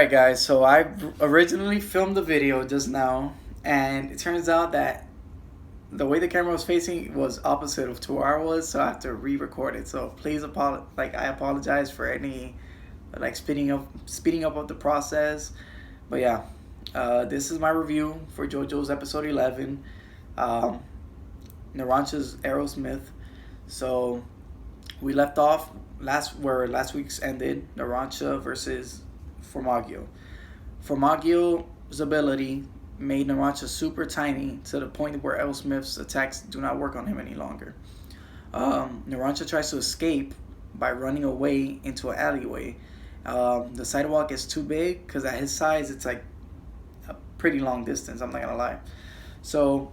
Alright guys, so I originally filmed the video just now, and it turns out that the way the camera was facing was opposite of to where I was, so I have to re-record it. So please I apologize for any speeding up of the process. But yeah, this is my review for JoJo's episode 11, um, Narancia's Aerosmith. So we left off where last week's ended, Narancia versus Formaggio. Formagio's ability made Narancia super tiny to the point where Aerosmith's attacks do not work on him any longer. Narancia tries to escape by running away into an alleyway. The sidewalk is too big because at his size it's like a pretty long distance, I'm not gonna lie. So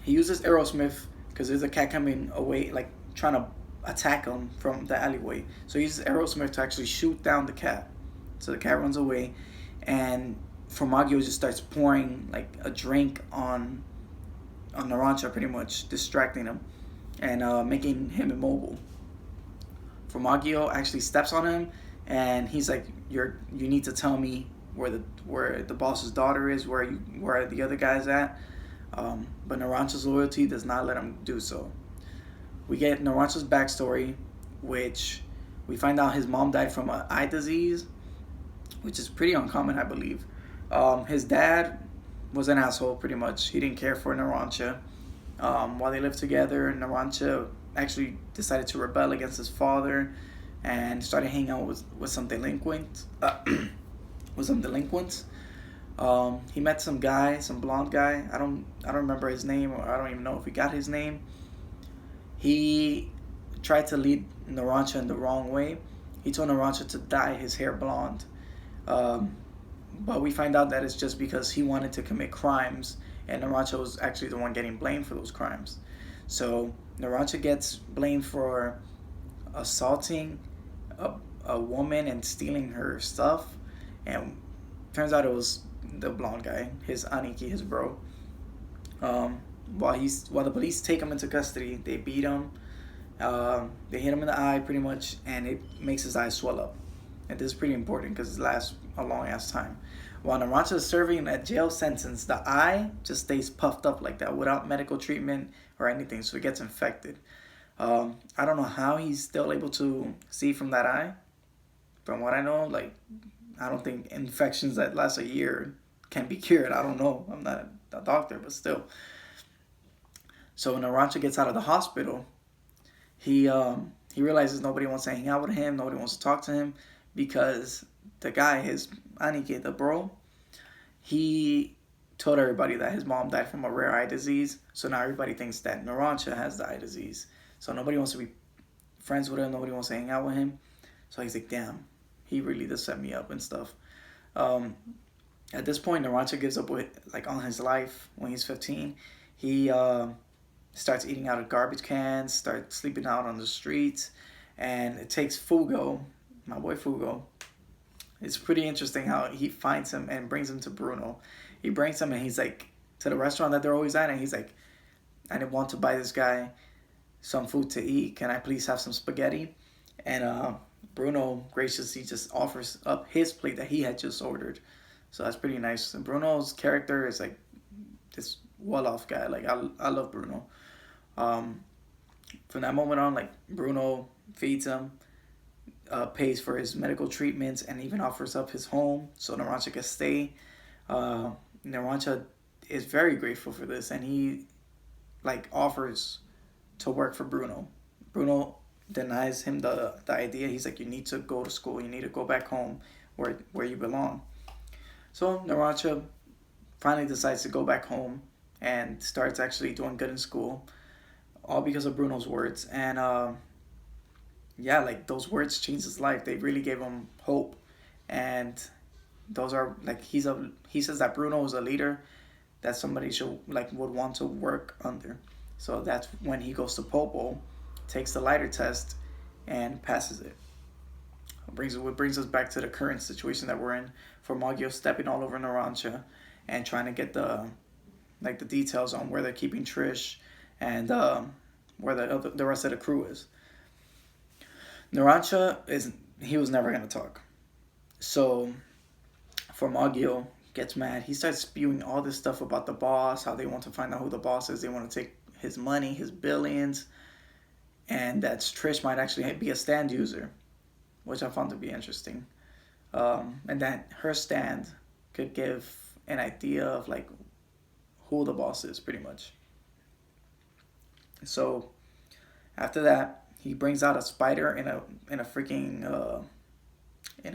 he uses Aerosmith because there's a cat coming away, like trying to attack him from the alleyway. So he uses Aerosmith to actually shoot down the cat. So the cat runs away, and Formaggio just starts pouring like a drink on Narancia, pretty much distracting him and making him immobile. Formaggio actually steps on him, and he's like, you need to tell me where the boss's daughter is, where the other guy's at." But Narancia's loyalty does not let him do so. We get Narancia's backstory, which we find out his mom died from an eye disease, which is pretty uncommon, I believe. His dad was an asshole, pretty much. He didn't care for Narancia. While they lived together, Narancia actually decided to rebel against his father and started hanging out with some delinquents. With some delinquents. He met some guy, some blonde guy. I don't remember his name, or I don't even know if he got his name. He tried to lead Narancia in the wrong way. He told Narancia to dye his hair blonde. But we find out that it's just because he wanted to commit crimes, and Narancia was actually the one getting blamed for those crimes. So Narancia gets blamed for assaulting a woman and stealing her stuff, and turns out it was the blonde guy, his aniki, his bro. While the police take him into custody, they beat him. They hit him in the eye pretty much, and it makes his eyes swell up. And this is pretty important because it lasts a long ass time. While Narancia is serving a jail sentence, the eye just stays puffed up like that without medical treatment or anything, so it gets infected. I don't know how he's still able to see from that eye. From what I know, I don't think infections that last a year can be cured. I don't know. I'm not a doctor, but still. So when Narancia gets out of the hospital, he realizes nobody wants to hang out with him. Nobody wants to talk to him because the guy, his anike, the bro, he told everybody that his mom died from a rare eye disease. So now everybody thinks that Narancia has the eye disease. So nobody wants to be friends with him. Nobody wants to hang out with him. So he's like, damn, he really does set me up and stuff. At this point, Narancia gives up on his life when he's 15. He starts eating out of garbage cans, starts sleeping out on the streets, and it takes Fugo, my boy Fugo. It's pretty interesting how he finds him and brings him to Bruno. He brings him and he's like to the restaurant that they're always at, and he's like, "I didn't want to buy this guy some food to eat. Can I please have some spaghetti?" And Bruno graciously just offers up his plate that he had just ordered. So that's pretty nice. And Bruno's character is like this well-off guy. Like I love Bruno. From that moment on, Bruno feeds him, pays for his medical treatments, and even offers up his home so Narancia can stay. Narancia is very grateful for this, and he offers to work for Bruno. Bruno denies him the idea. He's like, "You need to go to school. You need to go back home where you belong." So Narancia finally decides to go back home and starts actually doing good in school, all because of Bruno's words. And those words changed his life. They really gave him hope. And those are he says that Bruno is a leader that somebody should would want to work under. So that's when he goes to Popo, takes the lighter test, and passes it. It brings us back to the current situation that we're in. Formaggio stepping all over Narancia and trying to get the details on where they're keeping Trish and where the rest of the crew is. Narancia was never gonna talk. So Formagio gets mad. He starts spewing all this stuff about the boss, how they want to find out who the boss is. They want to take his money, his billions, and that Trish might actually be a stand user, which I found to be interesting. And that her stand could give an idea of like who the boss is, pretty much. So after that, he brings out a spider in a freaking in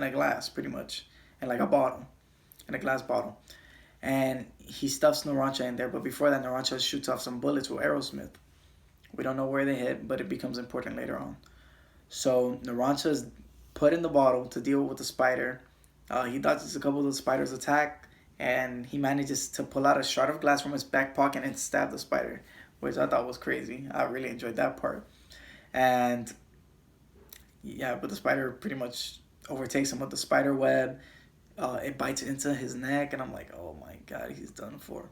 a glass, pretty much, in like a bottle, in a glass bottle, and he stuffs Narancia in there. But before that, Narancia shoots off some bullets with Aerosmith. We don't know where they hit, but it becomes important later on. So Narancia is put in the bottle to deal with the spider. He dodges a couple of the spider's attack, and he manages to pull out a shard of glass from his back pocket and stab the spider, which I thought was crazy. I really enjoyed that part. And yeah, but the spider pretty much overtakes him with the spider web. It bites into his neck, and I'm like, oh my god, he's done for.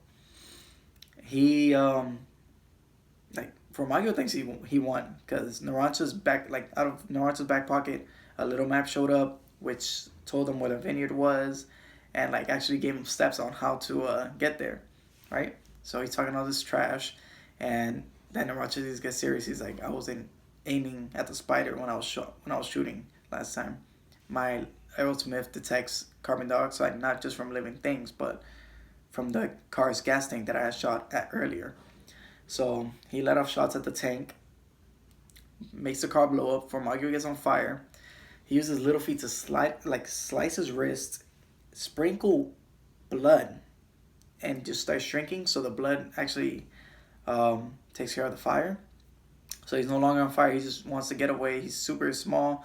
He like Formaggio thinks he won because Narancia's back, like out of Narancia's back pocket, a little map showed up which told him where the vineyard was, and like actually gave him steps on how to get there, right? So he's talking all this trash, and then Narancia just gets serious. He's like, I wasn't aiming at the spider when I was shooting last time. My Aerosmith detects carbon dioxide not just from living things, but from the car's gas tank that I had shot at earlier. So he let off shots at the tank, makes the car blow up. Formaggio gets on fire. He uses little feet to slice his wrist, sprinkle blood, and just start shrinking. So the blood actually takes care of the fire. So he's no longer on fire. He just wants to get away. He's super small,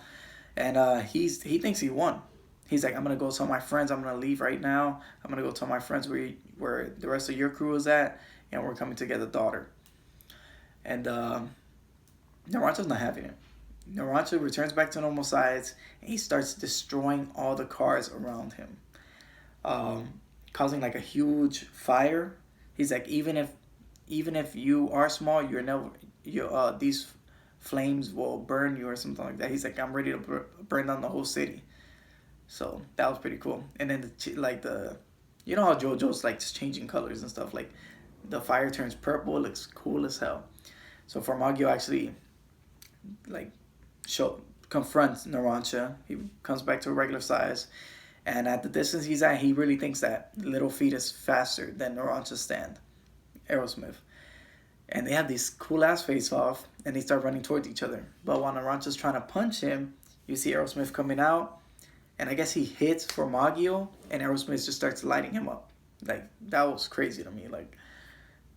and he thinks he won. He's like, I'm gonna go tell my friends. I'm gonna leave right now. I'm gonna go tell my friends where the rest of your crew is at, and we're coming to get the daughter. And Narancia's not having it. Narancia returns back to normal size, and he starts destroying all the cars around him, causing like a huge fire. He's like, even if you are small, you're never these flames will burn you or something like that. He's like, I'm ready to burn down the whole city. So that was pretty cool. And then you know how Jojo's like just changing colors and stuff. Like the fire turns purple. It looks cool as hell. So Formaggio actually like confronts Narancia. He comes back to a regular size, and at the distance he's at, he really thinks that Little Feet is faster than Narancia's stand, Aerosmith. And they have these cool ass face off, and they start running towards each other. But while Narancia's trying to punch him, you see Aerosmith coming out, and I guess he hits Formaggio, and Aerosmith just starts lighting him up. Like that was crazy to me. Like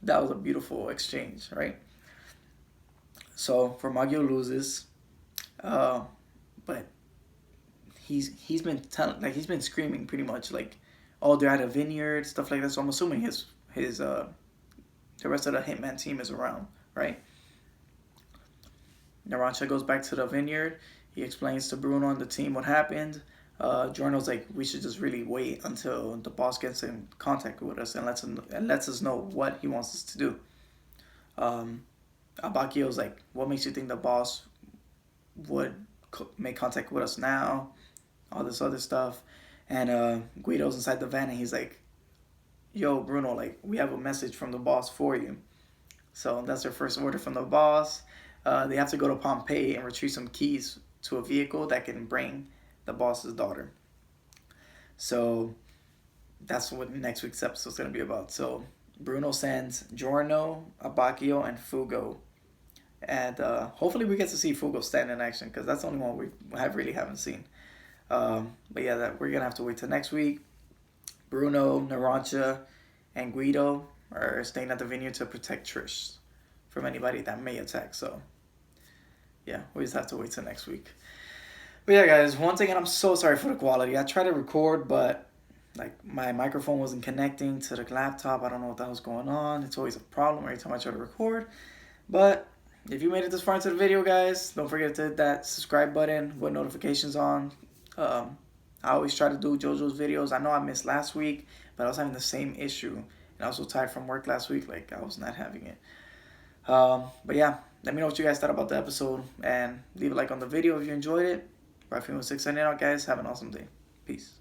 that was a beautiful exchange, right? So Formaggio loses, but he's been screaming pretty much like, oh, they're at a vineyard, stuff like that. So I'm assuming his the rest of the Hitman team is around, right? Narancia goes back to the vineyard. He explains to Bruno and the team what happened. Giorno's like, we should just really wait until the boss gets in contact with us and lets us know what he wants us to do. Abacchio's like, what makes you think the boss would make contact with us now? All this other stuff. And Guido's inside the van, and he's like, yo, Bruno, like, we have a message from the boss for you. So that's their first order from the boss. They have to go to Pompeii and retrieve some keys to a vehicle that can bring the boss's daughter. So that's what next week's episode is going to be about. So Bruno sends Giorno, Abacchio, and Fugo. And hopefully we get to see Fugo stand in action, because that's the only one we haven't seen. But yeah, we're going to have to wait till next week. Bruno, Narancia, and Guido are staying at the vineyard to protect Trish from anybody that may attack. So yeah, we just have to wait till next week. But yeah, guys, once again, I'm so sorry for the quality. I tried to record, but like my microphone wasn't connecting to the laptop. I don't know what that was going on. It's always a problem every time I try to record. But if you made it this far into the video, guys, don't forget to hit that subscribe button with notifications on. I always try to do Jojo's videos. I know I missed last week, but I was having the same issue. And I was so tired from work last week, like I was not having it. But yeah, let me know what you guys thought about the episode, and leave a like on the video if you enjoyed it. Rafino 6 signing out, guys. Have an awesome day. Peace.